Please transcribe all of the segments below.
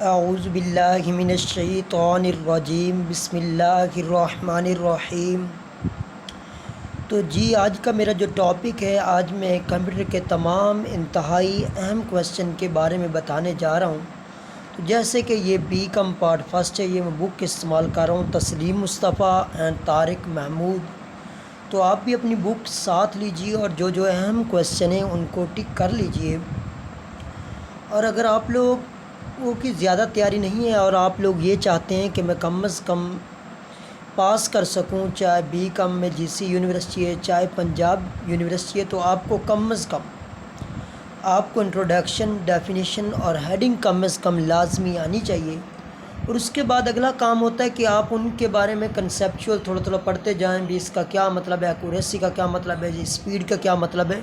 اعوذ باللہ من الشیطان الرجیم، بسم اللہ الرحمن الرحیم۔ تو آج کا میرا جو ٹاپک ہے، آج میں کمپیوٹر کے تمام انتہائی اہم کویسچن کے بارے میں بتانے جا رہا ہوں۔ تو جیسے کہ یہ بی کم پارٹ فرسٹ ہے، یہ میں بک استعمال کر رہا ہوں، تسلیم مصطفیٰ اینڈ طارق محمود۔ تو آپ بھی اپنی بک ساتھ لیجئے اور جو اہم کویسچن ہیں ان کو ٹک کر لیجئے۔ اور اگر آپ لوگ کی زیادہ تیاری نہیں ہے اور آپ لوگ یہ چاہتے ہیں کہ میں کم از کم پاس کر سکوں، چاہے بی کم میں جی سی یونیورسٹی ہے، چاہے پنجاب یونیورسٹی ہے، تو آپ کو کم از کم آپ کو انٹروڈکشن، ڈیفینیشن اور ہیڈنگ کم از کم لازمی آنی چاہیے۔ اور اس کے بعد اگلا کام ہوتا ہے کہ آپ ان کے بارے میں کنسیپچول تھوڑا پڑھتے جائیں، بھی اس کا کیا مطلب ہے، ایکوریسی کا کیا مطلب ہے، اسپیڈ کا کیا مطلب ہے،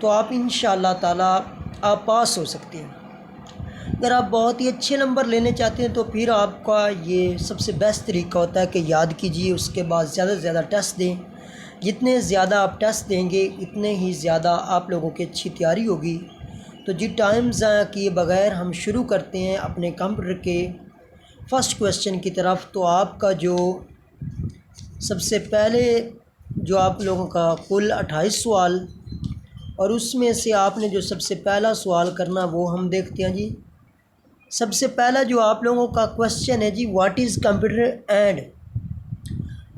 تو آپ انشاءاللہ تعالی آپ پاس ہو سکتے ہیں۔ اگر آپ بہت ہی اچھے نمبر لینے چاہتے ہیں تو پھر آپ کا یہ سب سے بیسٹ طریقہ ہوتا ہے کہ یاد کیجئے، اس کے بعد زیادہ سے زیادہ ٹیسٹ دیں۔ جتنے زیادہ آپ ٹیسٹ دیں گے اتنے ہی زیادہ آپ لوگوں کی اچھی تیاری ہوگی۔ تو ٹائم ضائع کیے بغیر ہم شروع کرتے ہیں اپنے کمپیوٹر کے فرسٹ کویسچن کی طرف۔ تو آپ کا جو سب سے پہلے جو آپ لوگوں کا کل 28 سوال، اور اس میں سے آپ نے جو سب سے پہلا سوال کرنا وہ ہم دیکھتے ہیں جی۔ سب سے پہلا جو آپ لوگوں کا کویسچن ہے جی، what is computer and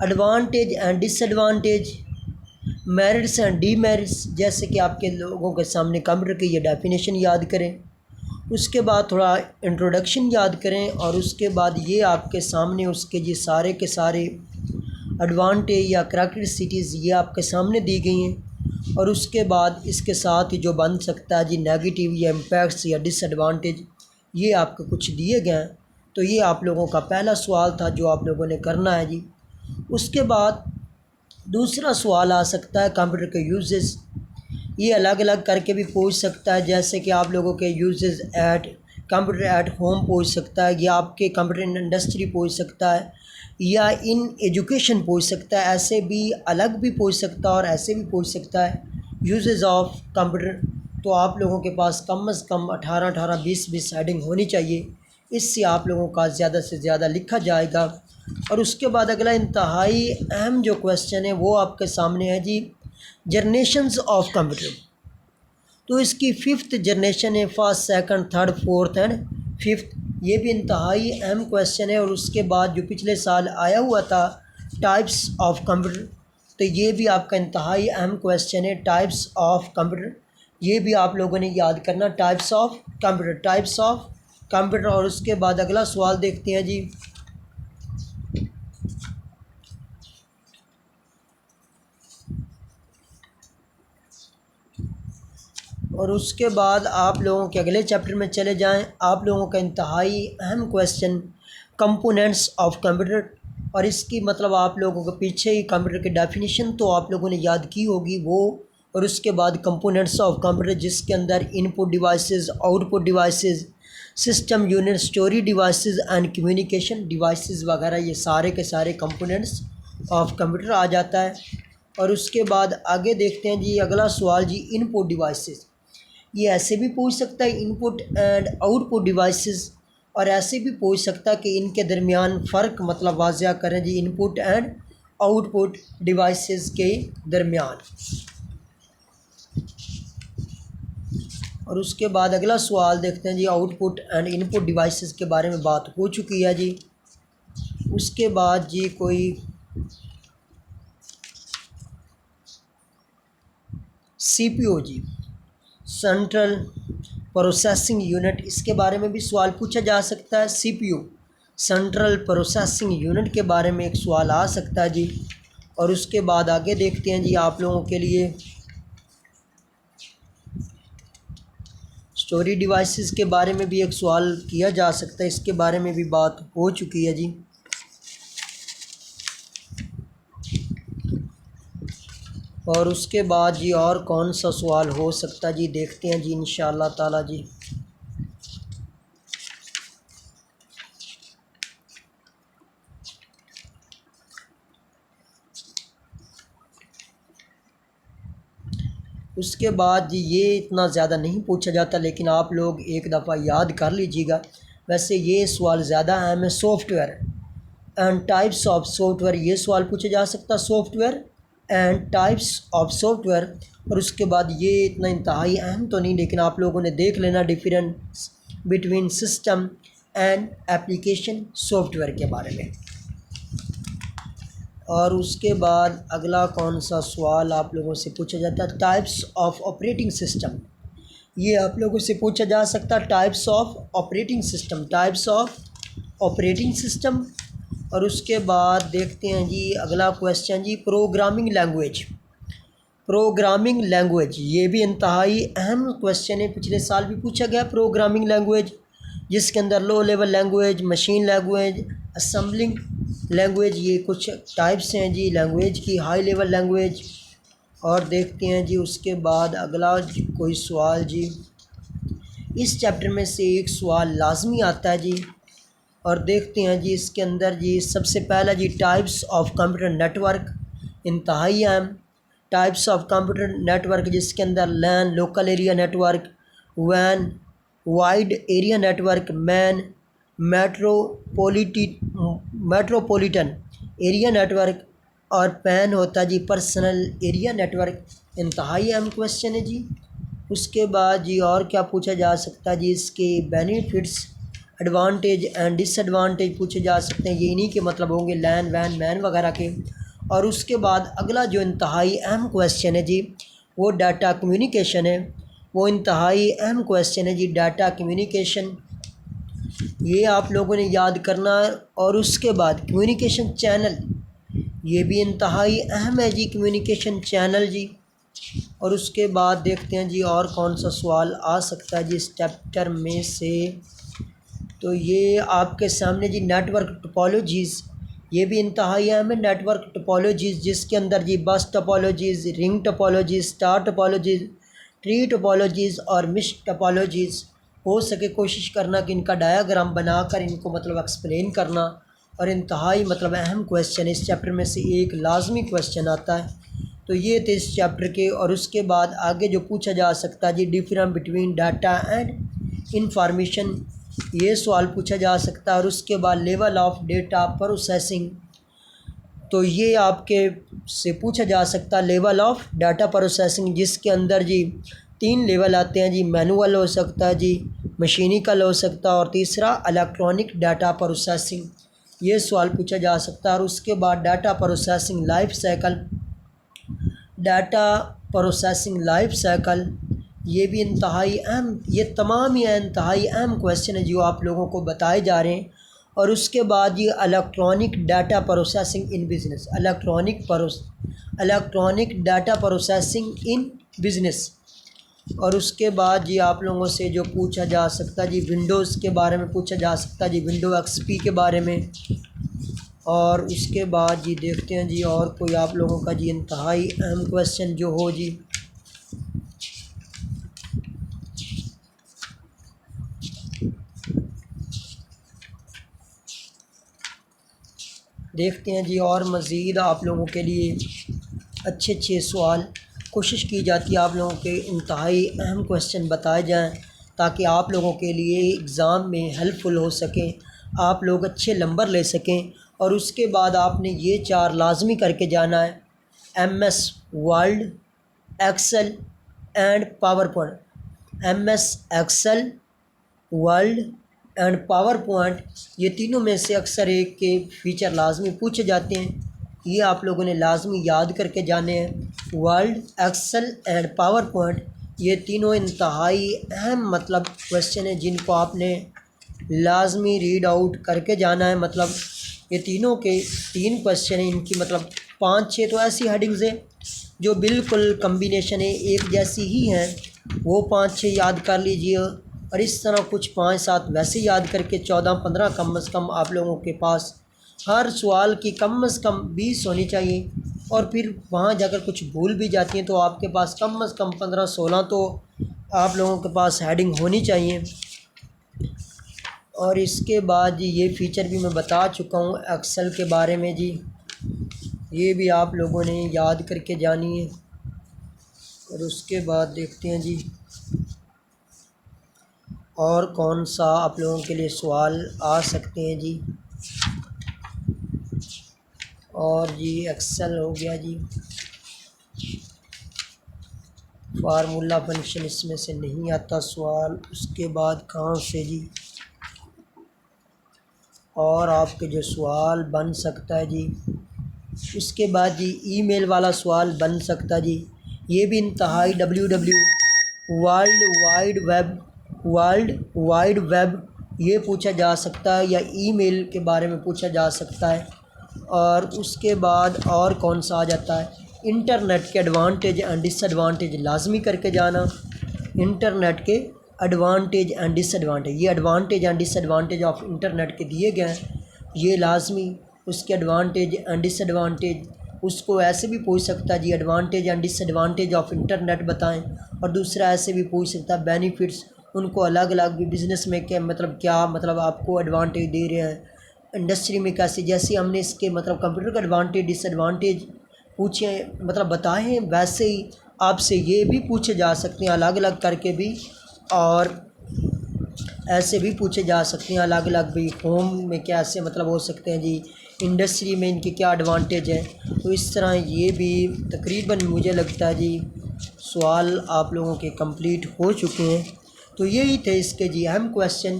advantage and disadvantage, merits and demerits. جیسے کہ آپ کے لوگوں کے سامنے کمپیوٹر کی یہ ڈیفینیشن یاد کریں، اس کے بعد تھوڑا انٹروڈکشن یاد کریں، اور اس کے بعد یہ آپ کے سامنے اس کے جی سارے کے سارے ایڈوانٹیج یا کریکٹرسٹیز یہ آپ کے سامنے دی گئی ہیں۔ اور اس کے بعد اس کے ساتھ جو بن سکتا ہے جی نیگیٹو یا امپیکٹس یا ڈس ایڈوانٹیج، یہ آپ کو کچھ دیے گئے ہیں۔ تو یہ آپ لوگوں کا پہلا سوال تھا جو آپ لوگوں نے کرنا ہے جی۔ اس کے بعد دوسرا سوال آ سکتا ہے کمپیوٹر کے یوزز، یہ الگ الگ کر کے بھی پوچھ سکتا ہے، جیسے کہ آپ لوگوں کے uses at computer at home پوچھ سکتا ہے، یا آپ کے کمپیوٹر ان انڈسٹری پوچھ سکتا ہے، یا ان ایجوکیشن پوچھ سکتا ہے۔ ایسے بھی الگ بھی پوچھ سکتا ہے اور ایسے بھی پوچھ سکتا ہے یوزز آف کمپیوٹر۔ تو آپ لوگوں کے پاس کم از کم 18 20 ہیڈنگ ہونی چاہیے، اس سے آپ لوگوں کا زیادہ سے زیادہ لکھا جائے گا۔ اور اس کے بعد اگلا انتہائی اہم جو کویسچن ہے وہ آپ کے سامنے ہے جی، جنریشنز آف کمپیوٹر۔ تو اس کی 5th جنریشن ہے، first, second, third, fourth and 5th۔ یہ بھی انتہائی اہم کویسچن ہے۔ اور اس کے بعد جو پچھلے سال آیا ہوا تھا ٹائپس آف کمپیوٹر، تو یہ بھی آپ کا انتہائی اہم کویسچن ہے، ٹائپس آف کمپیوٹر۔ یہ بھی آپ لوگوں نے یاد کرنا، types of computer, types of computer. اور اس کے بعد اگلا سوال دیکھتے ہیں جی، اور اس کے بعد آپ لوگوں کے اگلے چیپٹر میں چلے جائیں۔ آپ لوگوں کا انتہائی اہم کویسچن کمپوننٹس آف کمپیوٹر، اور اس کی مطلب آپ لوگوں کے پیچھے ہی کمپیوٹر کی ڈیفینیشن تو آپ لوگوں نے یاد کی ہوگی وہ، اور اس کے بعد کمپوننٹس آف کمپیوٹر جس کے اندر input devices, output devices, system unit, storage devices and communication devices وغیرہ، یہ سارے کے سارے کمپوننٹس آف کمپیوٹر آ جاتا ہے۔ اور اس کے بعد آگے دیکھتے ہیں جی اگلا سوال جی، ان پٹ ڈیوائسز۔ یہ ایسے بھی پوچھ سکتا ہے ان put and out put devices, اور ایسے بھی پوچھ سکتا ہے کہ ان کے درمیان فرق مطلب واضح کریں جی، ان put and out put devices کے درمیان۔ اور اس کے بعد اگلا سوال دیکھتے ہیں جی، output and input devices کے بارے میں بات ہو چکی ہے جی۔ اس کے بعد جی کوئی سی پی او جی، سینٹرل پروسیسنگ یونٹ، اس کے بارے میں بھی سوال پوچھا جا سکتا ہے۔ سی پی او، سینٹرل پروسیسنگ یونٹ کے بارے میں ایک سوال آ سکتا ہے جی۔ اور اس کے بعد آگے دیکھتے ہیں جی، آپ لوگوں کے لیے اسٹوریج ڈیوائسز کے بارے میں بھی ایک سوال کیا جا سکتا ہے، اس کے بارے میں بھی بات ہو چکی ہے جی۔ اور اس کے بعد جی اور کون سا سوال ہو سکتا ہے جی، دیکھتے ہیں جی انشاءاللہ تعالی جی۔ اس کے بعد جی یہ اتنا زیادہ نہیں پوچھا جاتا، لیکن آپ لوگ ایک دفعہ یاد کر لیجیے گا، ویسے یہ سوال زیادہ اہم ہے. Soft where and types of soft where, یہ سوال پوچھا جا سکتا ہے. Soft where and types of soft where. اور اس کے بعد یہ اتنا انتہائی اہم تو نہیں، لیکن آپ لوگوں نے دیکھ لینا difference between system and application soft where کے بارے میں. اور اس کے بعد اگلا کون سا سوال آپ لوگوں سے پوچھا جاتا ہے؟ Types of operating system. یہ آپ لوگوں سے پوچھا جا سکتا ہے types of operating system, types of operating system. اور اس کے بعد دیکھتے ہیں جی اگلا کویسچن جی پروگرامنگ لینگویج. پروگرامنگ لینگویج یہ بھی انتہائی اہم کویسچن ہے، پچھلے سال بھی پوچھا گیا. پروگرامنگ لینگویج جس کے اندر low level language, machine language, assembling language, یہ کچھ ٹائپس ہیں جی لینگویج کی. High level language. اور دیکھتے ہیں جی اس کے بعد اگلا کوئی سوال جی اس چیپٹر میں سے ایک سوال لازمی آتا ہے جی. اور دیکھتے ہیں جی اس کے اندر جی سب سے پہلا جی types of computer network, انتہائی اہم. Types of computer network جس کے اندر LAN local area network, وین wide area network, MAN metropolitan area network, اور پین ہوتا ہے جی پرسنل ایریا نیٹ ورک. انتہائی اہم کویسچن ہے جی. اس کے بعد جی اور کیا پوچھا جا سکتا ہے جی اس کے benefits, advantage and disadvantage پوچھے جا سکتے ہیں. یہ انہی کے مطلب ہوں گے لین وین مین وغیرہ کے. اور اس کے بعد اگلا جو انتہائی اہم کویسچن ہے جی وہ ڈیٹا کمیونیکیشن ہے. وہ انتہائی اہم کویسچن ہے جی ڈیٹا کمیونیکیشن. یہ آپ لوگوں نے یاد کرنا ہے. اور اس کے بعد کمیونیکیشن چینل، یہ بھی انتہائی اہم ہے جی کمیونیکیشن چینل جی. اور اس کے بعد دیکھتے ہیں جی اور کون سا سوال آ سکتا ہے جی اس چیپٹر میں سے. تو یہ آپ کے سامنے جی نیٹ ورک ٹپالوجیز، یہ بھی انتہائی اہم ہے. نیٹ ورک ٹپالوجیز جس کے اندر جی بس ٹپالوجیز، رنگ topologies, star topologies, tree topologies اور مش ٹپالوجیز. ہو سکے کوشش کرنا کہ ان کا ڈایاگرام بنا کر ان کو مطلب ایکسپلین کرنا. اور انتہائی مطلب اہم کویسچن اس چیپٹر میں سے ایک لازمی کویسچن آتا ہے. تو یہ تھے اس چیپٹر کے. اور اس کے بعد آگے جو پوچھا جا سکتا ہے جی difference between data and information, یہ سوال پوچھا جا سکتا ہے. اور اس کے بعد لیول آف ڈیٹا پروسیسنگ، تو یہ آپ کے سے پوچھا جا سکتا ہے لیول آف ڈاٹا پروسیسنگ جس کے اندر جی 3 لیول آتے ہیں جی. مینول ہو سکتا ہے جی، مشینیکل ہو سکتا ہے، اور تیسرا الیکٹرانک ڈاٹا پروسیسنگ. یہ سوال پوچھا جا سکتا ہے. اور اس کے بعد data processing life cycle, data processing life cycle یہ بھی انتہائی اہم، یہ تمام ہی انتہائی اہم کویسچن ہے جو آپ لوگوں کو بتائے جا رہے ہیں. اور اس کے بعد یہ الیکٹرانک ڈاٹا پروسیسنگ ان بزنس، الیکٹرانک ڈاٹا پروسیسنگ ان بزنس. اور اس کے بعد جی آپ لوگوں سے جو پوچھا جا سکتا ہے جی ونڈوز کے بارے میں پوچھا جا سکتا ہے جی ونڈو ایکس پی کے بارے میں. اور اس کے بعد جی دیکھتے ہیں جی اور کوئی آپ لوگوں کا جی انتہائی اہم کویسچن جو ہو جی. دیکھتے ہیں جی اور مزید آپ لوگوں کے لیے اچھے سوال کوشش کی جاتی ہے آپ لوگوں کے انتہائی اہم کویسچن بتائے جائیں تاکہ آپ لوگوں کے لیے ایگزام میں ہیلپ فل ہو سکیں، آپ لوگ اچھے نمبر لے سکیں. اور اس کے بعد آپ نے یہ 4 لازمی کر کے جانا ہے: M S Word, Excel and PowerPoint. M S Excel, Word and PowerPoint, یہ تینوں میں سے اکثر ایک کے فیچر لازمی پوچھے جاتے ہیں. یہ آپ لوگوں نے لازمی یاد کر کے جانے ہیں. Word, Excel and PowerPoint یہ تینوں انتہائی اہم مطلب کویسچن ہیں جن کو آپ نے لازمی ریڈ آؤٹ کر کے جانا ہے. مطلب یہ تینوں کے 3 کویسچن ہیں، ان کی مطلب 5-6 تو ایسی ہیڈنگز ہیں جو بالکل کمبینیشن ہے ایک جیسی ہی ہیں، وہ 5-6 یاد کر لیجیے. اور اس طرح کچھ 5-7 ویسے یاد کر کے 14-15 کم از کم آپ لوگوں کے پاس ہر سوال کی کم از کم 20 ہونی چاہیے. اور پھر وہاں جا کر کچھ بھول بھی جاتی ہیں تو آپ کے پاس کم از کم 15-16 تو آپ لوگوں کے پاس ہیڈنگ ہونی چاہیے. اور اس کے بعد جی یہ فیچر بھی میں بتا چکا ہوں ایکسل کے بارے میں جی، یہ بھی آپ لوگوں نے یاد کر کے جانی ہے. اور اس کے بعد دیکھتے ہیں جی اور کون سا آپ لوگوں کے لیے سوال آ سکتے ہیں جی؟ اور جی ایکسل ہو گیا جی، فارمولا فنکشن اس میں سے نہیں آتا سوال، اس کے بعد کہاں سے جی؟ اور آپ کے جو سوال بن سکتا ہے جی، اس کے بعد جی ای میل والا سوال بن سکتا ہے جی، یہ بھی انتہائی ورلڈ وائڈ ویب یہ پوچھا جا سکتا ہے، یا ای میل کے بارے میں پوچھا جا سکتا ہے۔ اور اس کے بعد اور کون سا آ جاتا ہے؟ انٹرنیٹ کے ایڈوانٹیج اینڈ ڈس ایڈوانٹیج لازمی کر کے جانا، انٹرنیٹ کے ایڈوانٹیج اینڈ ڈس ایڈوانٹیج، یہ advantage and disadvantage of internet کے دیے گئے ہیں، یہ لازمی اس کے ایڈوانٹیج اینڈ ڈس ایڈوانٹیج، اس کو ایسے بھی پوچھ سکتا ہے جی advantage and disadvantage of internet بتائیں، اور دوسرا ایسے بھی پوچھ سکتا ہے بینیفٹس، ان کو الگ الگ بھی بزنس میں کیا مطلب آپ کو ایڈوانٹیج دے رہے ہیں، انڈسٹری میں کیسے، جیسے ہم نے اس کے کمپیوٹر کا ایڈوانٹیج ڈس ایڈوانٹیج پوچھیں بتائیں، ویسے ہی آپ سے یہ بھی پوچھے جا سکتے ہیں الگ الگ کر کے بھی، اور ایسے بھی پوچھے جا سکتے ہیں الگ الگ بھی، ہوم میں کیسے ہو سکتے ہیں جی، انڈسٹری میں ان کے کیا ایڈوانٹیج ہیں، تو اس طرح یہ بھی تقریباً مجھے لگتا ہے جی سوال آپ لوگوں کے کمپلیٹ ہو چکے ہیں۔ تو یہی تھے اس کے جی اہم کویسچن،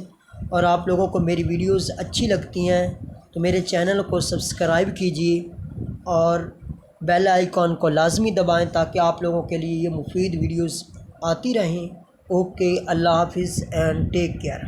اور آپ لوگوں کو میری ویڈیوز اچھی لگتی ہیں تو میرے چینل کو سبسکرائب کیجیے اور بیل آئیکن کو لازمی دبائیں تاکہ آپ لوگوں کے لیے یہ مفید ویڈیوز آتی رہیں۔ اوکے، اللہ حافظ اینڈ ٹیک کیئر۔